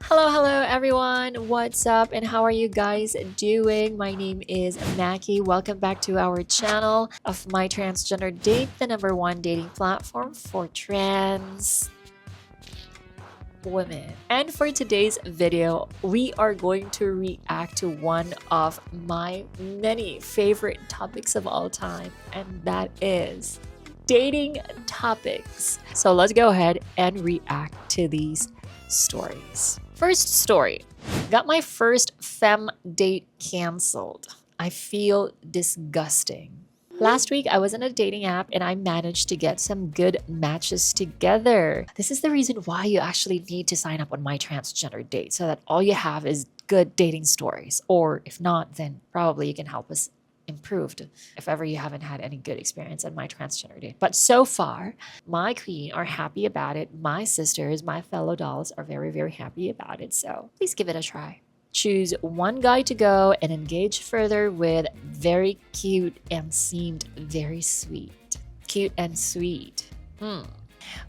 Hello everyone. What's up and how are you guys doing? My name is Maki. Welcome back to our channel of My Transgender Date, the #1 dating platform for trans women. And for today's video, we are going to react to one of my many favorite topics of all time, and that is dating topics. So let's go ahead and react to these stories. First story. Got my first femme date canceled. I feel disgusting. Last week, I was on a dating app and I managed to get some good matches together. This is the reason why you actually need to sign up on My Transgender Date, so that all you have is good dating stories. Or if not, then probably you can help us improved if ever you haven't had any good experience at My Transgender Date. But so far, my queen are happy about it. My sisters, my fellow dolls are very, very happy about it. So please give it a try. Choose one guy to go and engage further with. Very cute and seemed very sweet. Cute and sweet.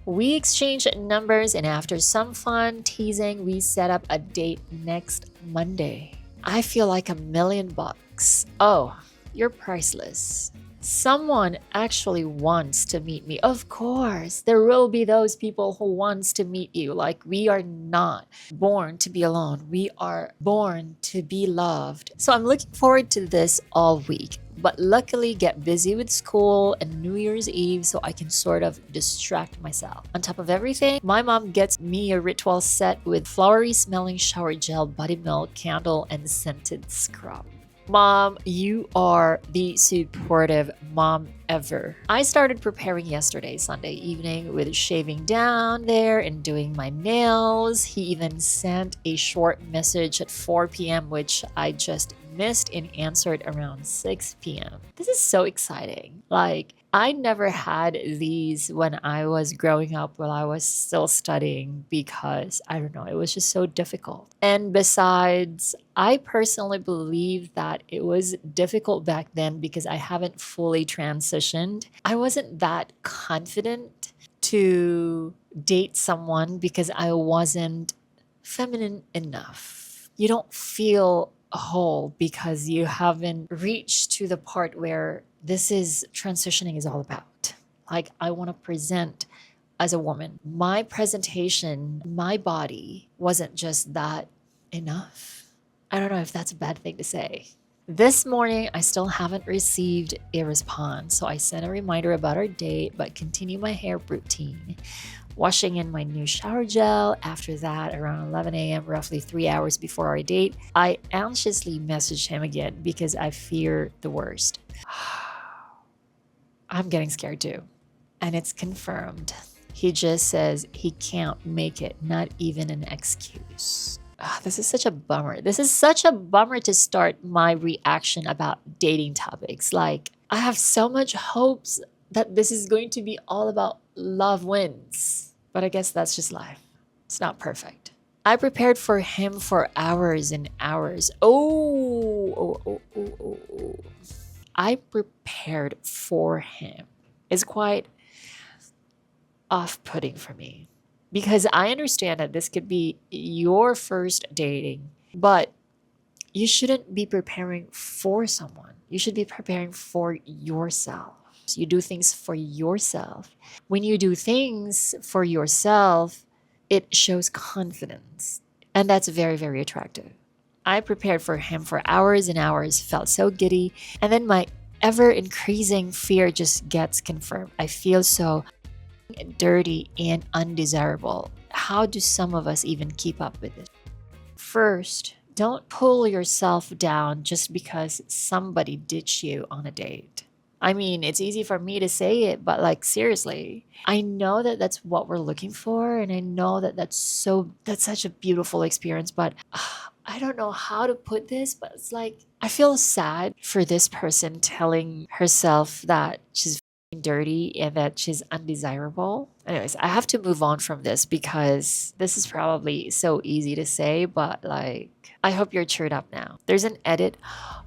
We exchanged numbers, and after some fun teasing, we set up a date next Monday. I feel like $1,000,000. Oh, you're priceless. Someone actually wants to meet me. Of course, there will be those people who wants to meet you. Like, we are not born to be alone. We are born to be loved. So I'm looking forward to this all week. But luckily get busy with school and New Year's Eve so I can sort of distract myself. On top of everything, my mom gets me a ritual set with flowery smelling shower gel, body milk, candle, and scented scrub. Mom, you are the supportive mom ever. I started preparing yesterday, Sunday evening, with shaving down there and doing my nails. He even sent a short message at 4 p.m., which I just missed and answered around 6 p.m. This is so exciting. Like, I never had these when I was growing up, while I was still studying, because I don't know, it was just so difficult. And besides, I personally believe that it was difficult back then because I haven't fully transitioned. I wasn't that confident to date someone because I wasn't feminine enough. You don't feel whole because you haven't reached to the part where this is transitioning is all about. Like, I want to present as a woman. My presentation, my body wasn't just that enough. I don't know if that's a bad thing to say. This morning, I still haven't received a response, so I sent a reminder about our date, but continue my hair routine. Washing in my new shower gel. After that, around 11 a.m., roughly 3 hours before our date, I anxiously messaged him again because I fear the worst. I'm getting scared too. And it's confirmed. He just says he can't make it, not even an excuse. This is such a bummer. This is such a bummer to start my reaction about dating topics. Like, I have so much hopes that this is going to be all about love wins. But I guess that's just life. It's not perfect. I prepared for him for hours and hours. I prepared for him. It's quite off-putting for me because I understand that this could be your first dating, but you shouldn't be preparing for someone. You should be preparing for yourself. You do things for yourself. When you do things for yourself, it shows confidence. And that's very, very attractive. I prepared for him for hours and hours, felt so giddy. And then my ever-increasing fear just gets confirmed. I feel so dirty and undesirable. How do some of us even keep up with it? First, don't pull yourself down just because somebody ditched you on a date. I mean, it's easy for me to say it, but like, seriously, I know that that's what we're looking for. And I know that that's such a beautiful experience, but I don't know how to put this, but it's like, I feel sad for this person telling herself that she's dirty and that she's undesirable. Anyways, I have to move on from this because this is probably so easy to say, but like, I hope you're cheered up now. There's an edit.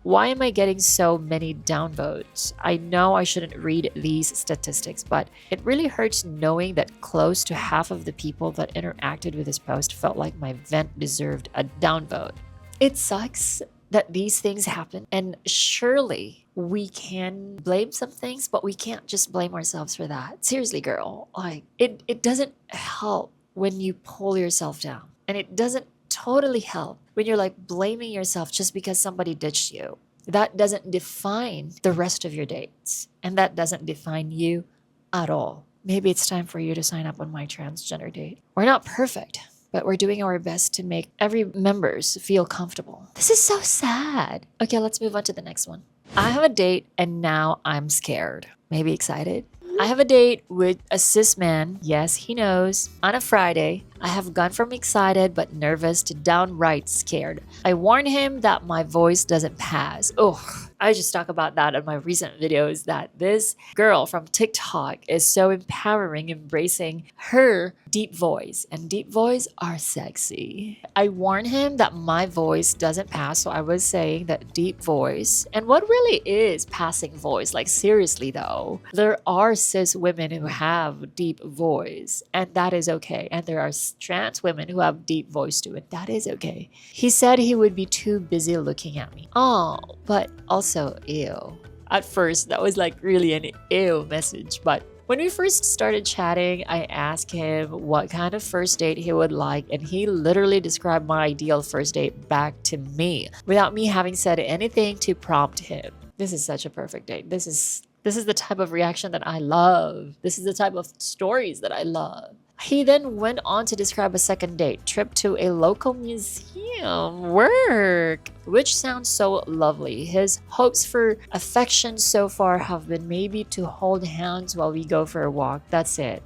Why am I getting so many downvotes? I know I shouldn't read these statistics, but it really hurts knowing that close to half of the people that interacted with this post felt like my vent deserved a downvote. It sucks that these things happen, and surely we can blame some things, but we can't just blame ourselves for that. Seriously, girl, like it doesn't help when you pull yourself down, and it doesn't totally help when you're like blaming yourself just because somebody ditched you. That doesn't define the rest of your dates, and that doesn't define you at all. Maybe it's time for you to sign up on my transgender date. We're not perfect, but we're doing our best to make every members feel comfortable. This is so sad. Okay, let's move on to the next one. I have a date and now I'm scared. Maybe excited? I have a date with a cis man. Yes, he knows. On a Friday, I have gone from excited but nervous to downright scared. I warn him that my voice doesn't pass. Oh, I just talk about that in my recent videos, that this girl from TikTok is so empowering, embracing her deep voice, and deep voice are sexy. I warn him that my voice doesn't pass, so I was saying that deep voice, and what really is passing voice? Like seriously though, there are cis women who have deep voice, and that is okay, and there are trans women who have deep voice too, and that is okay. He said he would be too busy looking at me. Oh, but also ew. At first, that was like really an ew message, but when we first started chatting, I asked him what kind of first date he would like, and he literally described my ideal first date back to me without me having said anything to prompt him. This is such a perfect date. This is the type of reaction that I love. This is the type of stories that I love. He then went on to describe a second date, trip to a local museum, work, which sounds so lovely. His hopes for affection so far have been maybe to hold hands while we go for a walk. That's it.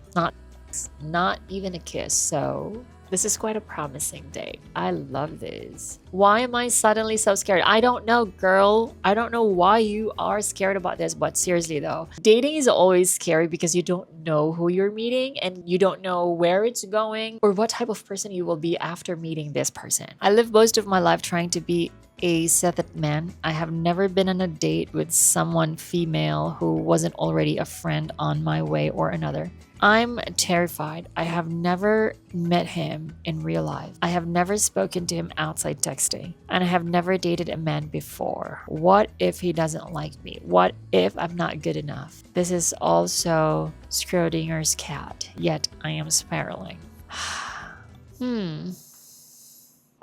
Not even a kiss. So this is quite a promising date. I love this. Why am I suddenly so scared? I don't know, girl. I don't know why you are scared about this, but seriously though, dating is always scary because you don't know who you're meeting and you don't know where it's going or what type of person you will be after meeting this person. I live most of my life trying to be a cis man. I have never been on a date with someone female who wasn't already a friend on my way or another. I'm terrified. I have never met him in real life. I have never spoken to him outside texting. And I have never dated a man before. What if he doesn't like me? What if I'm not good enough? This is also Schrodinger's cat, yet I am spiraling.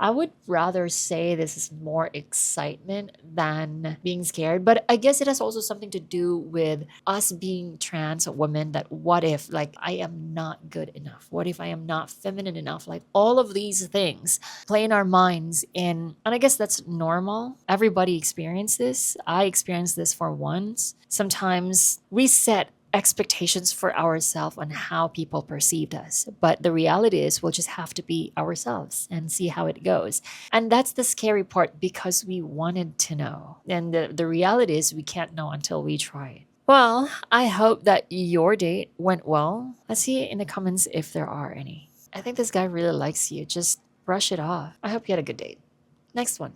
I would rather say this is more excitement than being scared, but I guess it has also something to do with us being trans women, that what if like I am not good enough? What if I am not feminine enough? Like all of these things play in our minds, and I guess that's normal. Everybody experiences this. I experienced this for once. Sometimes we set expectations for ourselves on how people perceived us. But the reality is we'll just have to be ourselves and see how it goes. And that's the scary part because we wanted to know. And the reality is we can't know until we try it. Well, I hope that your date went well. Let's see in the comments if there are any. I think this guy really likes you. Just brush it off. I hope you had a good date. Next one.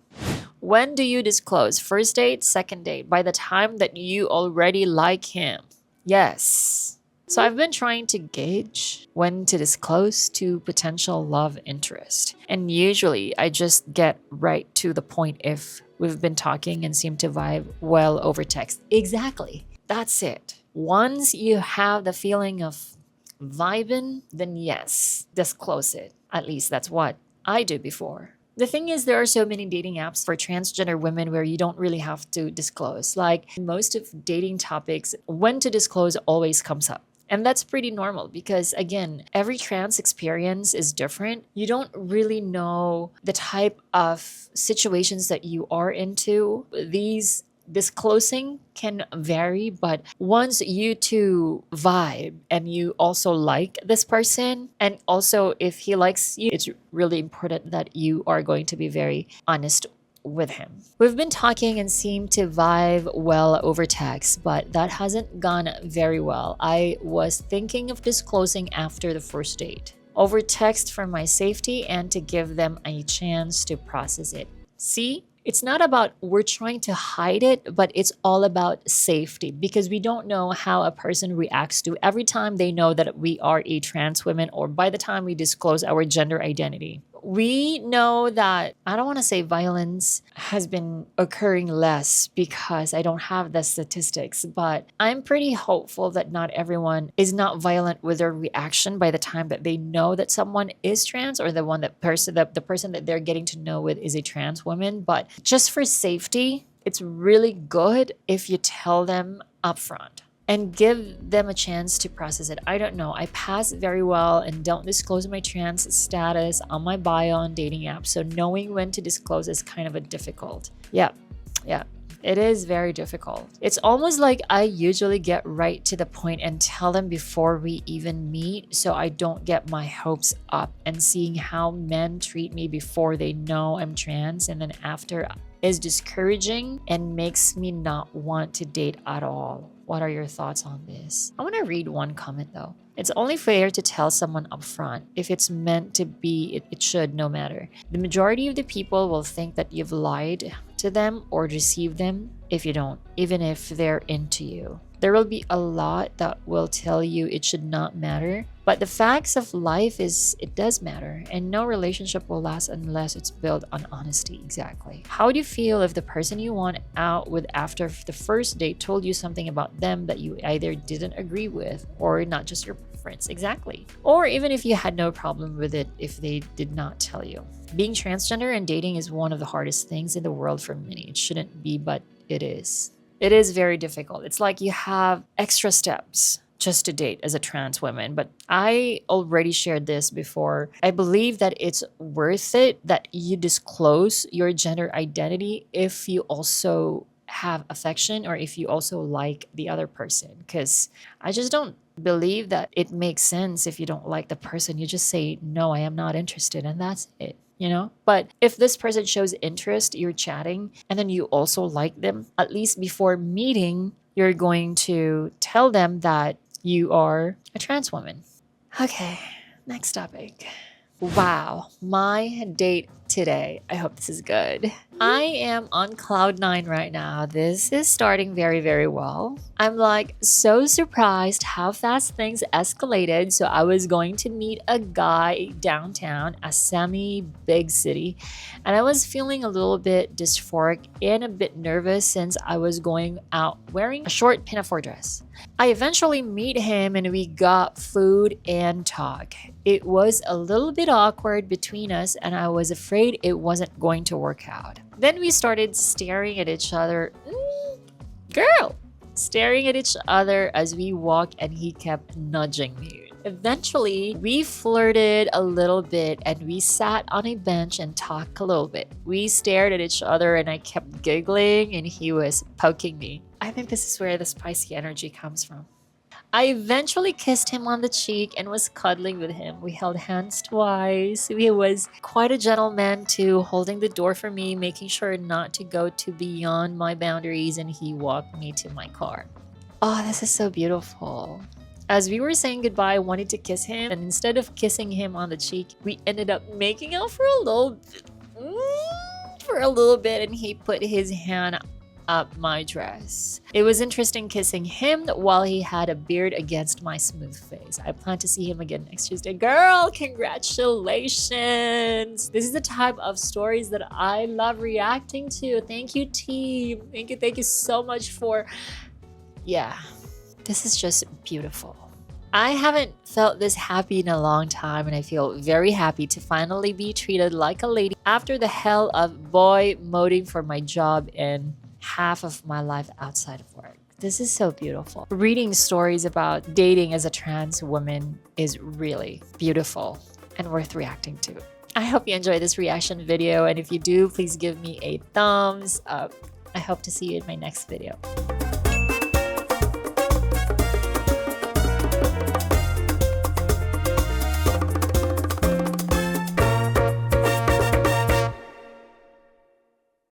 When do you disclose? First date, second date, by the time that you already like him? Yes. So I've been trying to gauge when to disclose to potential love interest. And usually I just get right to the point if we've been talking and seem to vibe well over text. Exactly. That's it. Once you have the feeling of vibing, then yes, disclose it. At least that's what I do before. The thing is, there are so many dating apps for transgender women where you don't really have to disclose. Like most of dating topics, when to disclose always comes up. And that's pretty normal because, again, every trans experience is different. You don't really know the type of situations that you are into. These disclosing can vary, but once you two vibe and you also like this person, and also if he likes you, it's really important that you are going to be very honest with him. We've been talking and seemed to vibe well over text, but that hasn't gone very well. I was thinking of disclosing after the first date. Over text for my safety and to give them a chance to process it. See? It's not about we're trying to hide it, but it's all about safety because we don't know how a person reacts to every time they know that we are a trans woman or by the time we disclose our gender identity. We know that, I don't want to say violence has been occurring less because I don't have the statistics, but I'm pretty hopeful that not everyone is not violent with their reaction by the time that they know that someone is trans or the person that they're getting to know with is a trans woman. But just for safety, it's really good if you tell them upfront and give them a chance to process it. I don't know. I pass very well and don't disclose my trans status on my bio on dating apps. So knowing when to disclose is kind of a difficult. Yeah. It is very difficult. It's almost like I usually get right to the point and tell them before we even meet so I don't get my hopes up, and seeing how men treat me before they know I'm trans and then after is discouraging and makes me not want to date at all. What are your thoughts on this? I want to read one comment though. It's only fair to tell someone upfront. If it's meant to be, it should, no matter. The majority of the people will think that you've lied to them or deceived them if you don't, even if they're into you. There will be a lot that will tell you it should not matter, but the facts of life is it does matter, and no relationship will last unless it's built on honesty. Exactly. How do you feel if the person you want out with after the first date told you something about them that you either didn't agree with or not just your preference? Exactly. Or even if you had no problem with it if they did not tell you. Being transgender and dating is one of the hardest things in the world for many. It shouldn't be, but it is. It is very difficult. It's like you have extra steps just to date as a trans woman. But I already shared this before. I believe that it's worth it that you disclose your gender identity if you also have affection or if you also like the other person. Because I just don't believe that it makes sense if you don't like the person. You just say, no, I am not interested, and that's it. You know, but if this person shows interest, you're chatting, and then you also like them, at least before meeting, you're going to tell them that you are a trans woman. Okay, next topic. Wow, my date today. I hope this is good. I am on cloud 9 right now. This is starting very, very well. I'm like so surprised how fast things escalated. So I was going to meet a guy downtown, a semi-big city, and I was feeling a little bit dysphoric and a bit nervous since I was going out wearing a short pinafore dress. I eventually meet him and we got food and talk. It was a little bit awkward between us and I was afraid it wasn't going to work out. Then we started staring at each other. Staring at each other as we walked, and he kept nudging me. Eventually, we flirted a little bit and we sat on a bench and talked a little bit. We stared at each other and I kept giggling and he was poking me. I think this is where the spicy energy comes from. I eventually kissed him on the cheek and was cuddling with him. We held hands twice. He was quite a gentleman too, holding the door for me, making sure not to go too beyond my boundaries, and he walked me to my car. Oh, this is so beautiful. As we were saying goodbye, I wanted to kiss him, and instead of kissing him on the cheek, we ended up making out for a little bit, and he put his hand up my dress. It was interesting kissing him while he had a beard against my smooth face. I plan to see him again next Tuesday. Girl, congratulations! This is the type of stories that I love reacting to. Thank you, team. Thank you so much for... Yeah, this is just beautiful. I haven't felt this happy in a long time, and I feel very happy to finally be treated like a lady after the hell of boy moding for my job and half of my life outside of work. This is so beautiful. Reading stories about dating as a trans woman is really beautiful and worth reacting to. I hope you enjoyed this reaction video, and if you do, please give me a thumbs up. I hope to see you in my next video.